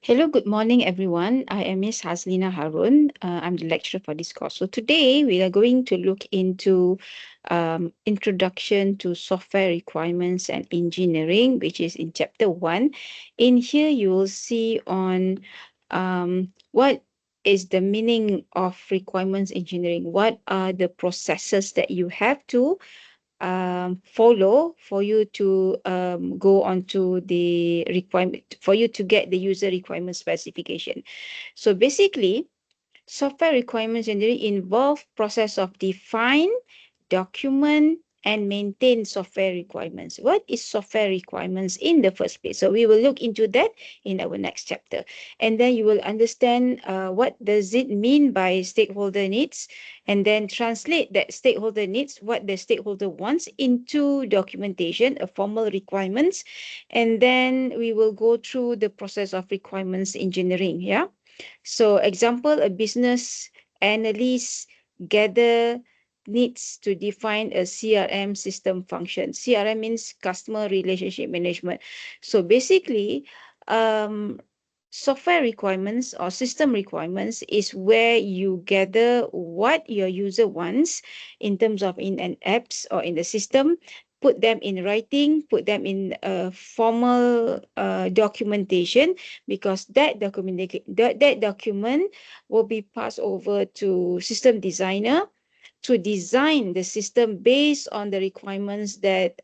Hello, good morning, everyone. I am Miss Haslina Harun. I'm the lecturer for this course. So today we are going to look into Introduction to Software Requirements and Engineering, which is in Chapter 1. In here, you will see on what is the meaning of requirements engineering. What are the processes that you have to follow for you to go on to the requirement, for you to get the user requirement specification. So basically, software requirements generally involve process of define, document, and maintain software requirements. What is software requirements in the first place? So we will look into that in our next chapter. And then you will understand what does it mean by stakeholder needs, and then translate that stakeholder needs, what the stakeholder wants, into documentation, a formal requirements. And then we will go through the process of requirements engineering. Yeah. So example, a business analyst gather needs to define a CRM system function. CRM means customer relationship management. So basically, um, software requirements or system requirements is where you gather what your user wants in terms of in an apps or in the system, put them in writing, put them in a formal documentation, because that document will be passed over to system designer to design the system based on the requirements that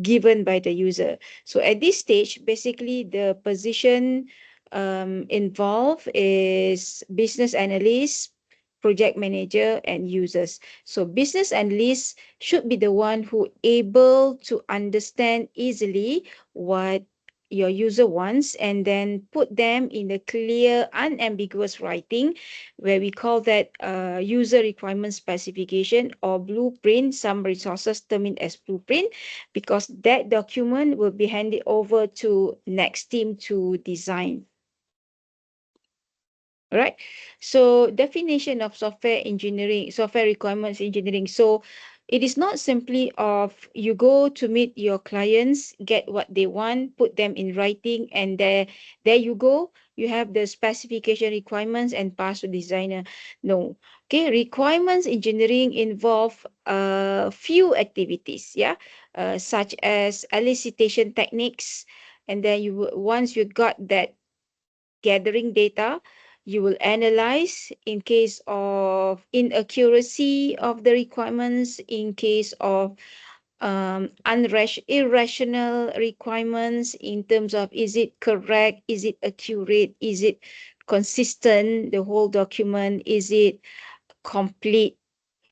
given by the user. So at this stage, basically the position involved is business analyst, project manager, and users. So business analysts should be the one who able to understand easily what your user wants, and then put them in a clear, unambiguous writing, where we call that user requirement specification or blueprint. Some resources term it as blueprint, because that document will be handed over to next team to design. All right. So definition of software engineering, software requirements engineering. So it is not simply of you go to meet your clients, get what they want, put them in writing, and there you go. You have the specification requirements and pass to designer. No. Okay. Requirements engineering involve a few activities, yeah, such as elicitation techniques. And then once you got that gathering data, you will analyze in case of inaccuracy of the requirements, in case of irrational requirements, in terms of is it correct, is it accurate, is it consistent, the whole document, is it complete,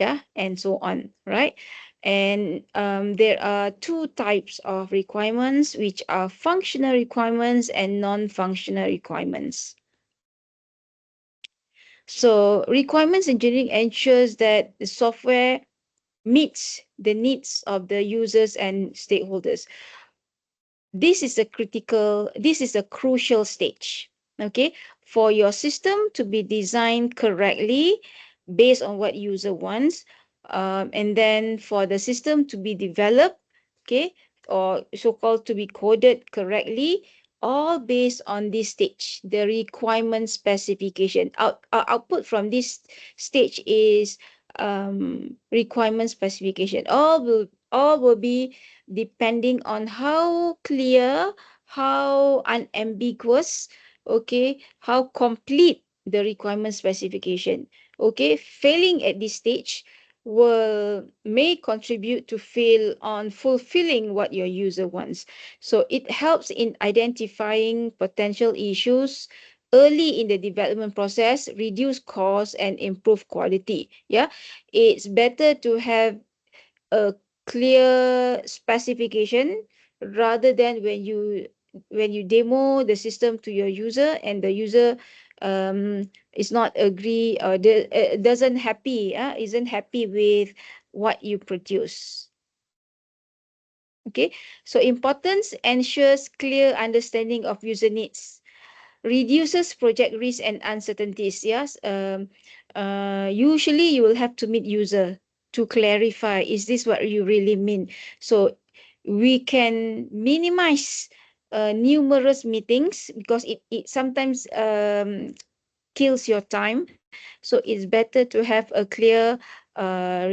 yeah, and so on, right? And there are two types of requirements, which are functional requirements and non-functional requirements. So requirements engineering ensures that the software meets the needs of the users and stakeholders. This is a crucial stage, okay, for your system to be designed correctly based on what user wants, and then for the system to be developed, okay, or so-called to be coded correctly, all based on this stage, the requirement specification. Output from this stage is requirement specification. All will be depending on how clear, how unambiguous, okay, how complete the requirement specification. Okay, failing at this stage will may contribute to fail on fulfilling what your user wants. So it helps in identifying potential issues early in the development process, reduce cost and improve quality. Yeah, it's better to have a clear specification rather than when you demo the system to your user, and the user is not agree, or doesn't happy, isn't happy with what you produce. Okay, so importance ensures clear understanding of user needs, reduces project risk and uncertainties. Yes, usually you will have to meet user to clarify, is this what you really mean? So we can minimize numerous meetings, because it sometimes kills your time. So it's better to have a clear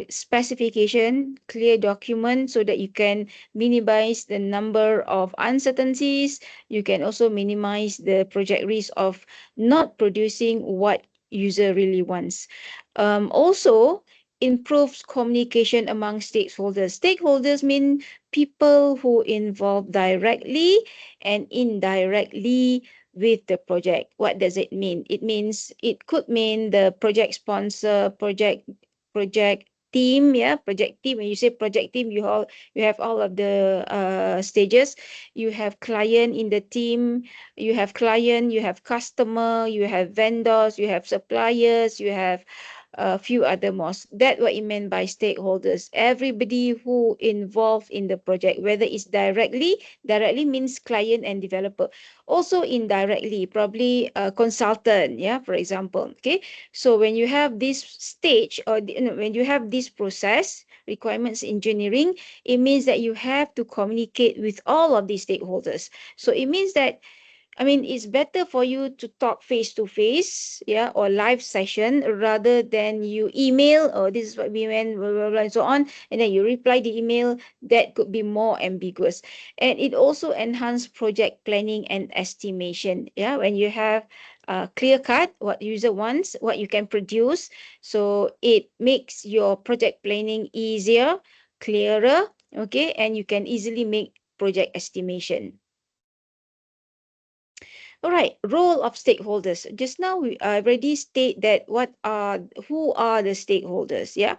specification, clear document, so that you can minimize the number of uncertainties. You can also minimize the project risk of not producing what user really wants. Also improves communication among stakeholders. Stakeholders mean people who involve directly and indirectly with the project. What does it mean? It means, it could mean the project sponsor, project team, yeah, project team. When you say project team, you have all of the stages. You have client in the team, you have client, you have customer, you have vendors, you have suppliers, you have a few other more. That's what it meant by stakeholders. Everybody who involved in the project, whether it's directly means client and developer. Also indirectly, probably a consultant, yeah, for example. Okay. So when you have this stage, or when you have this process, requirements engineering, it means that you have to communicate with all of these stakeholders. So it means that, I mean, it's better for you to talk face to face, yeah, or live session, rather than you email, or this is what we meant, blah, blah, blah, and so on, and then you reply the email. That could be more ambiguous. And it also enhance project planning and estimation. Yeah, when you have clear cut what user wants, what you can produce, so it makes your project planning easier, clearer, okay, and you can easily make project estimation. All right, role of stakeholders. Just now we already state that who are the stakeholders, yeah?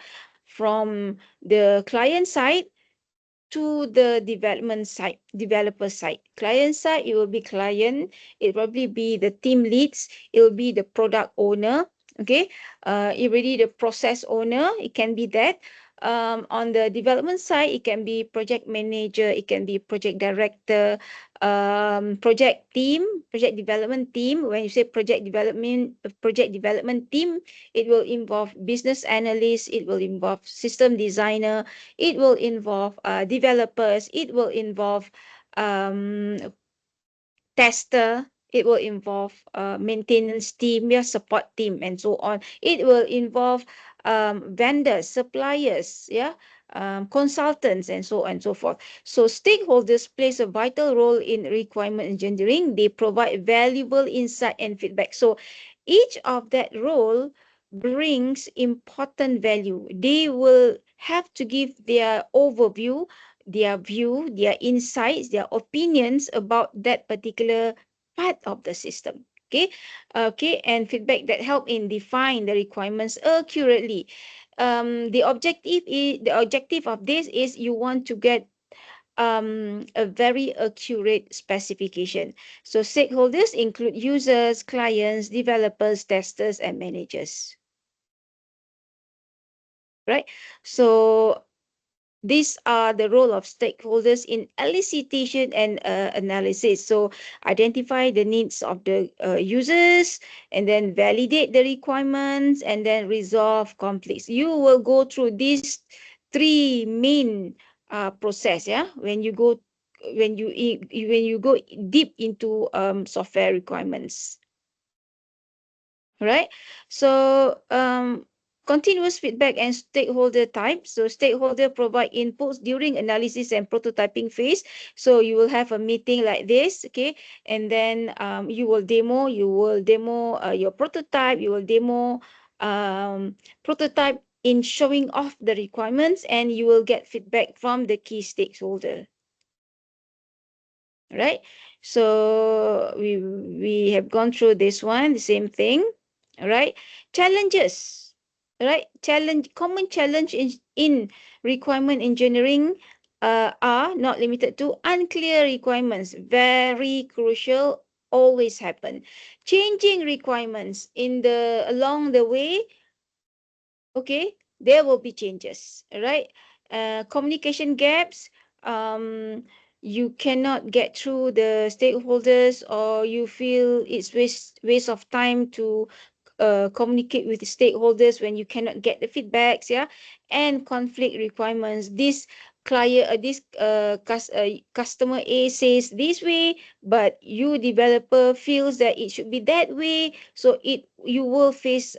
From the client side to the development side, developer side. Client side, it will be client, it will probably be the team leads, it will be the product owner, okay? It really the process owner, it can be that. On the development side, it can be project manager, it can be project director, project development team. When you say project development team, it will involve business analysts, it will involve system designer, it will involve developers, it will involve um, tester, it will involve maintenance team, your support team, and so on. It will involve vendors, suppliers, yeah, consultants, and so on and so forth. So stakeholders plays a vital role in requirement engineering. They provide valuable insight and feedback. So each of that role brings important value. They will have to give their overview, their view, their insights, their opinions about that particular part of the system. Okay, okay, and feedback that help in define the requirements accurately. The objective of this is you want to get a very accurate specification. So stakeholders include users, clients, developers, testers, and managers. Right. So these are the role of stakeholders in elicitation and analysis. So identify the needs of the users, and then validate the requirements, and then resolve conflicts. You will go through these three main process, yeah, when you go deep into software requirements. Right. So continuous feedback and stakeholder type. So stakeholder provide inputs during analysis and prototyping phase. So you will have a meeting like this, okay, and then you will demo your prototype, you will demo prototype in showing off the requirements, and you will get feedback from the key stakeholder. Right. So we have gone through this one, the same thing. All right. Challenges. Right. Common challenge in requirement engineering are not limited to unclear requirements. Very crucial, always happen. Changing requirements in the along the way, okay, there will be changes, right? Communication gaps, um, you cannot get through the stakeholders, or you feel it's waste of time to communicate with the stakeholders when you cannot get the feedbacks, yeah, and conflict requirements. This customer A says this way, but you developer feels that it should be that way. So you will face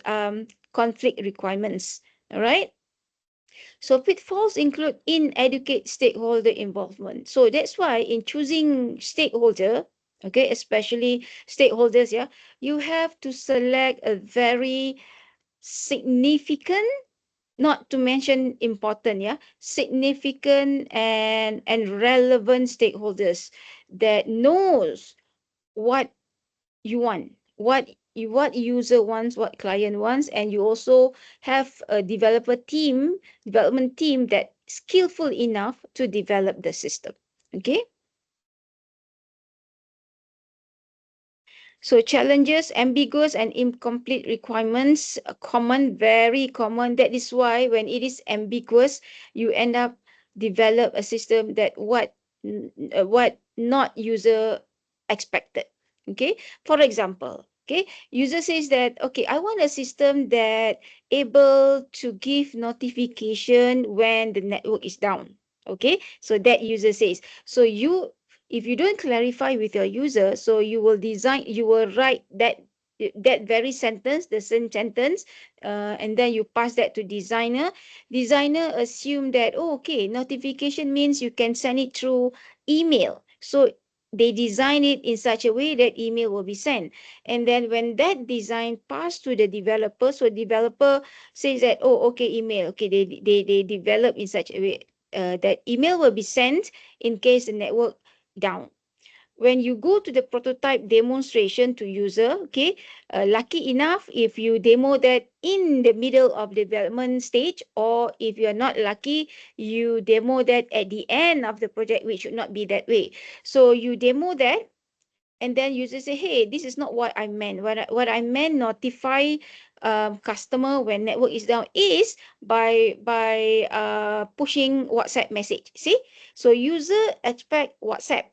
conflict requirements. All right. So pitfalls include inadequate stakeholder involvement. So that's why in choosing stakeholder, okay, especially stakeholders, yeah, you have to select a very significant, not to mention important, yeah, significant and relevant stakeholders that knows what you want, what user wants, what client wants, and you also have a development team that skillful enough to develop the system. Okay. So challenges, ambiguous and incomplete requirements, common, very common. That is why when it is ambiguous, you end up develop a system that what not user expected. Okay. For example, okay, user says that, okay, I want a system that able to give notification when the network is down. Okay. So that user says, so if you don't clarify with your user, so you will write that very sentence, the same sentence, and then you pass that to designer assume that, oh, okay, notification means you can send it through email. So they design it in such a way that email will be sent. And then when that design passed to the developer, so developer says that, oh, okay, email, okay, they develop in such a way that email will be sent in case the network down. When you go to the prototype demonstration to user, okay, lucky enough if you demo that in the middle of development stage, or if you're not lucky, you demo that at the end of the project, which should not be that way. So you demo that, and then user say, hey, this is not what I meant. What I meant, notify customer when network is down, is by pushing WhatsApp message. See, so user expect WhatsApp,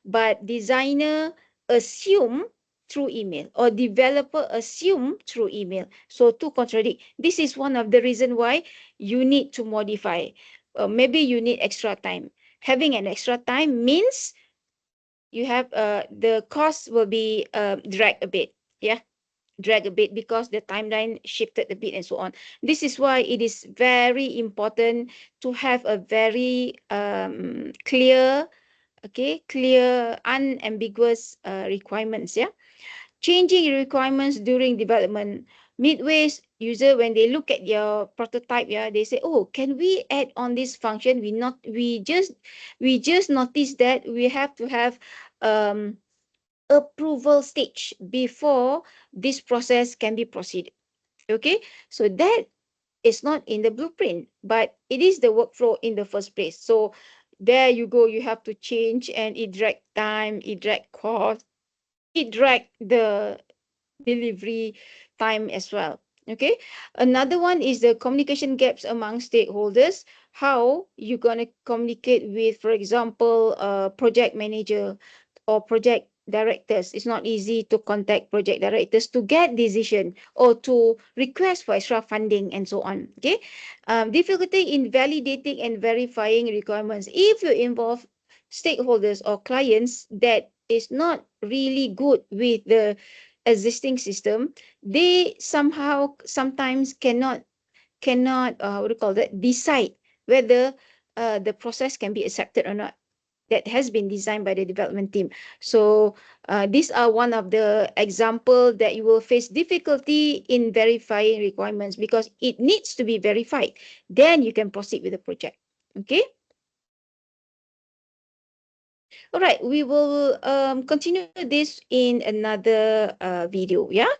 but designer assume through email, or developer assume through email. So to contradict, this is one of the reason why you need to modify. Maybe you need extra time. Having an extra time means you have the cost will be drag a bit. Yeah, drag a bit because the timeline shifted a bit and so on. This is why it is very important to have a very clear, okay, clear, unambiguous requirements. Yeah, changing requirements during development. Midways, user, when they look at your prototype, yeah, they say, oh, can we add on this function? We just noticed that we have to have um approval stage before this process can be proceeded. Okay, so that is not in the blueprint, but it is the workflow in the first place. So there you go, you have to change, and it drag time, it drag cost, it drag the delivery time as well. Okay, another one is the communication gaps among stakeholders. How you gonna communicate with, for example, project manager or project directors? It's not easy to contact project directors to get decision or to request for extra funding and so on. Okay, difficulty in validating and verifying requirements. If you involve stakeholders or clients that is not really good with the existing system, they somehow sometimes cannot what do you call that, decide whether the process can be accepted or not, that has been designed by the development team. So these are one of the example that you will face difficulty in verifying requirements, because it needs to be verified, then you can proceed with the project. Okay. All right, we will continue this in another video. Yeah.